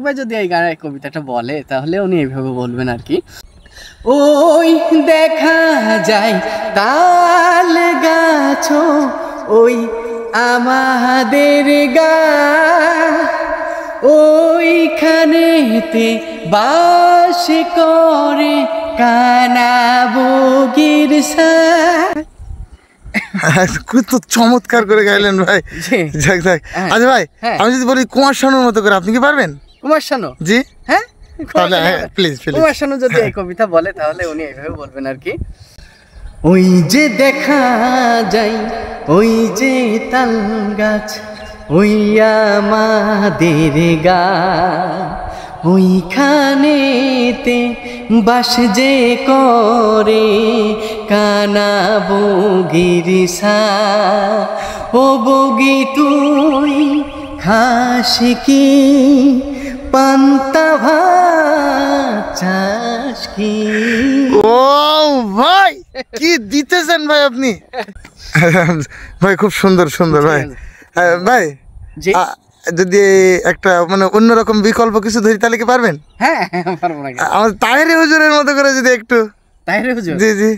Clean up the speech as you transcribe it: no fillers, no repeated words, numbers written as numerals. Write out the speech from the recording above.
ভাই যদি এই গানের কবিতাটা বলে তাহলে উনি এইভাবে বলবেন আর কি। ওই দেখা যায় তাল গাছ ওই আমাদের গা, ওইখানেতে বাস করে কানা বগির সা। কত চমৎকার করে গাইলেন ভাই। যাক যাক। আচ্ছা ভাই, আমি যদি বলি কুমার শানুর মতো করে, আপনি কি পারবেন? কুমার শানু? জি হ্যাঁ প্লিজ প্লিজ। কুমার শানু যদি এই কবিতা বলে তাহলে উনি এইভাবে বলবেন আর কি। ওই যে দেখা যায় ওই যে তাল গাছ ওই আমাদের গা, ওইখানেতে বাস যে করে কানা বগির সা। ও বগি তুই খাস কি পান্তা ভাত চাস কি? ও ভাই কি দিতেছেন ভাই আপনি। ভাই খুব সুন্দর সুন্দর ভাই। ভাই যদি একটা মানে অন্যরকম বিকল্প কিছু ধরি তাহলে কি পারবেন? হ্যাঁ পারবো না। আমাদের তাহেরি হুজুরের মতো করে যদি একটু। তাহেরি হুজুর? জি জি।